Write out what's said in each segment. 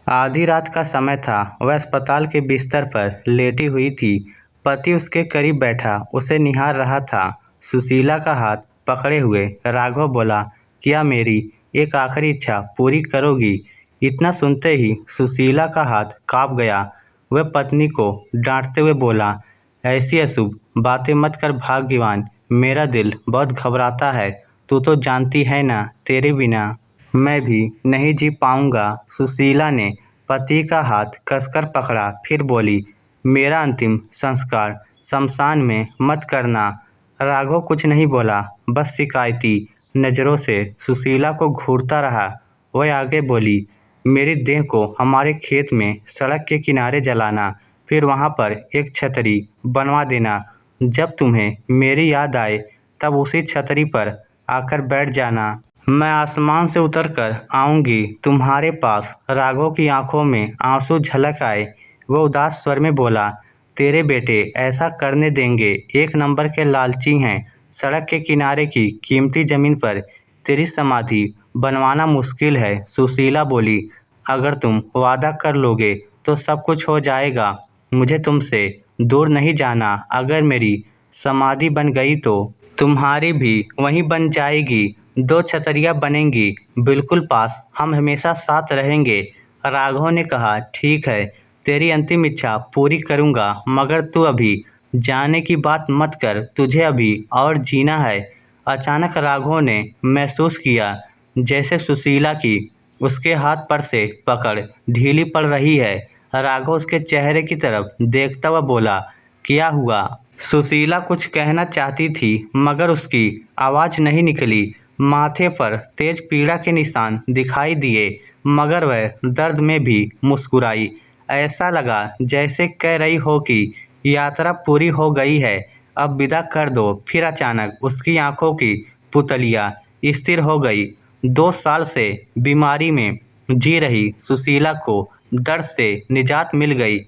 आधी रात का समय था। वह अस्पताल के बिस्तर पर लेटी हुई थी। पति उसके करीब बैठा उसे निहार रहा था। सुशीला का हाथ पकड़े हुए राघव बोला, क्या मेरी एक आखिरी इच्छा पूरी करोगी? इतना सुनते ही सुशीला का हाथ कांप गया। वह पत्नी को डांटते हुए बोला, ऐसी अशुभ बातें मत कर भाग्यवान, मेरा दिल बहुत घबराता है। तू तो जानती है ना, तेरे बिना मैं भी नहीं जी पाऊंगा। सुशीला ने पति का हाथ कसकर पकड़ा, फिर बोली, मेरा अंतिम संस्कार शमशान में मत करना। राघव कुछ नहीं बोला, बस शिकायती नज़रों से सुशीला को घूरता रहा। वह आगे बोली, मेरी देह को हमारे खेत में सड़क के किनारे जलाना, फिर वहाँ पर एक छतरी बनवा देना। जब तुम्हें मेरी याद आए तब उसी छतरी पर आकर बैठ जाना। मैं आसमान से उतरकर आऊंगी तुम्हारे पास। राघव की आंखों में आंसू झलक आए। वो उदास स्वर में बोला, तेरे बेटे ऐसा करने देंगे? एक नंबर के लालची हैं। सड़क के किनारे की कीमती जमीन पर तेरी समाधि बनवाना मुश्किल है। सुशीला बोली, अगर तुम वादा कर लोगे तो सब कुछ हो जाएगा। मुझे तुमसे दूर नहीं जाना। अगर मेरी समाधि बन गई तो तुम्हारी भी वहीं बन जाएगी। दो छतरियाँ बनेंगी, बिल्कुल पास। हम हमेशा साथ रहेंगे। राघव ने कहा, ठीक है, तेरी अंतिम इच्छा पूरी करूँगा, मगर तू अभी जाने की बात मत कर। तुझे अभी और जीना है। अचानक राघव ने महसूस किया जैसे सुशीला की उसके हाथ पर से पकड़ ढीली पड़ रही है। राघव उसके चेहरे की तरफ देखता हुआ बोला, क्या हुआ? सुशीला कुछ कहना चाहती थी मगर उसकी आवाज़ नहीं निकली। माथे पर तेज पीड़ा के निशान दिखाई दिए, मगर वह दर्द में भी मुस्कुराई। ऐसा लगा जैसे कह रही हो कि यात्रा पूरी हो गई है, अब विदा कर दो। फिर अचानक उसकी आंखों की पुतलियाँ स्थिर हो गई। 2 साल से बीमारी में जी रही सुशीला को दर्द से निजात मिल गई।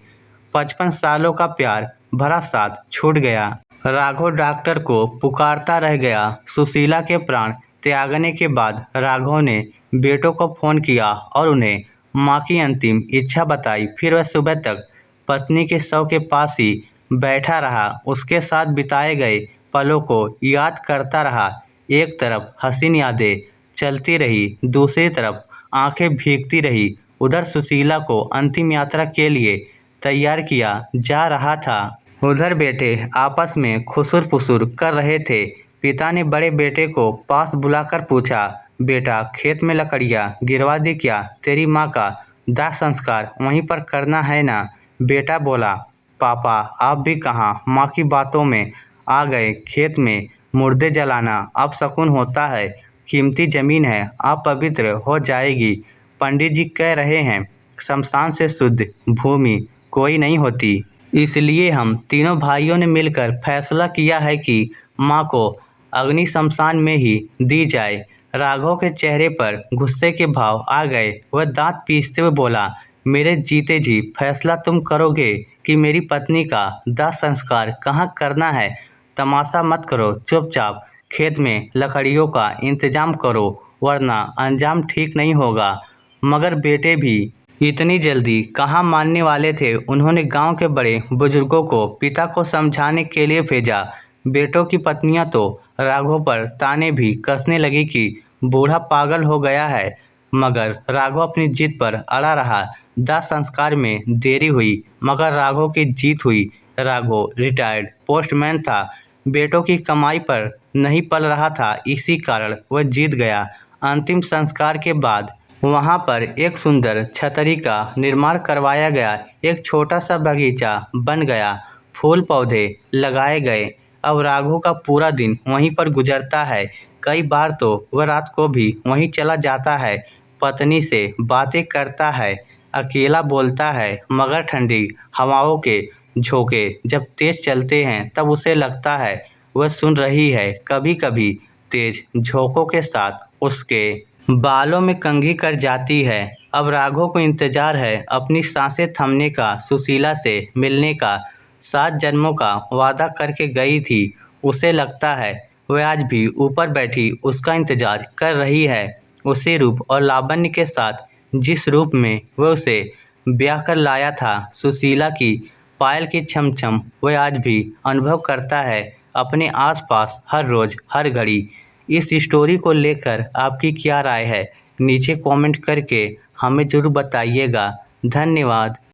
55 सालों का प्यार भरा साथ छूट गया। राघव डॉक्टर को पुकारता रह गया। सुशीला के प्राण त्यागने के बाद राघव ने बेटों को फ़ोन किया और उन्हें मां की अंतिम इच्छा बताई। फिर वह सुबह तक पत्नी के शव के पास ही बैठा रहा, उसके साथ बिताए गए पलों को याद करता रहा। एक तरफ हसीन यादें चलती रही, दूसरी तरफ आंखें भीगती रही। उधर सुशीला को अंतिम यात्रा के लिए तैयार किया जा रहा था। उधर बेटे आपस में खुसुर फुसुर कर रहे थे। पिता ने बड़े बेटे को पास बुलाकर पूछा, बेटा, खेत में लकड़ियाँ गिरवा दी क्या? तेरी माँ का दाह संस्कार वहीं पर करना है ना? बेटा बोला, पापा आप भी कहाँ माँ की बातों में आ गए। खेत में मुर्दे जलाना अब शकुन होता है। कीमती जमीन है, अब पवित्र हो जाएगी। पंडित जी कह रहे हैं, शमशान से शुद्ध भूमि कोई नहीं होती। इसलिए हम तीनों भाइयों ने मिलकर फैसला किया है कि माँ को अग्नि शमशान में ही दी जाए। राघव के चेहरे पर गुस्से के भाव आ गए। वह दांत पीसते हुए बोला, मेरे जीते जी फैसला तुम करोगे कि मेरी पत्नी का दाह संस्कार कहाँ करना है? तमाशा मत करो, चुपचाप खेत में लकड़ियों का इंतजाम करो, वरना अंजाम ठीक नहीं होगा। मगर बेटे भी इतनी जल्दी कहाँ मानने वाले थे। उन्होंने गांव के बड़े बुजुर्गों को पिता को समझाने के लिए भेजा। बेटों की पत्नियां तो राघव पर ताने भी कसने लगी कि बूढ़ा पागल हो गया है, मगर राघव अपनी जिद पर अड़ा रहा। दाह संस्कार में देरी हुई, मगर राघव की जीत हुई। राघव रिटायर्ड पोस्टमैन था, बेटों की कमाई पर नहीं पल रहा था, इसी कारण वह जीत गया। अंतिम संस्कार के बाद वहाँ पर एक सुंदर छतरी का निर्माण करवाया गया। एक छोटा सा बगीचा बन गया, फूल पौधे लगाए गए। अब राघव का पूरा दिन वहीं पर गुजरता है। कई बार तो वह रात को भी वहीं चला जाता है, पत्नी से बातें करता है, अकेला बोलता है। मगर ठंडी हवाओं के झोंके जब तेज चलते हैं तब उसे लगता है वह सुन रही है। कभी कभी तेज झोंकों के साथ उसके बालों में कंघी कर जाती है। अब राघव को इंतजार है अपनी सांसें थमने का, सुशीला से मिलने का। 7 जन्मों का वादा करके गई थी। उसे लगता है वह आज भी ऊपर बैठी उसका इंतजार कर रही है, उसी रूप और लावण्य के साथ। जिस रूप में वह उसे ब्याह कर लाया था। सुशीला की पायल की छम-छम वह आज भी अनुभव करता है अपने आसपास हर रोज हर घड़ी। इस स्टोरी को लेकर आपकी क्या राय है? नीचे कमेंट करके हमें ज़रूर बताइएगा। धन्यवाद।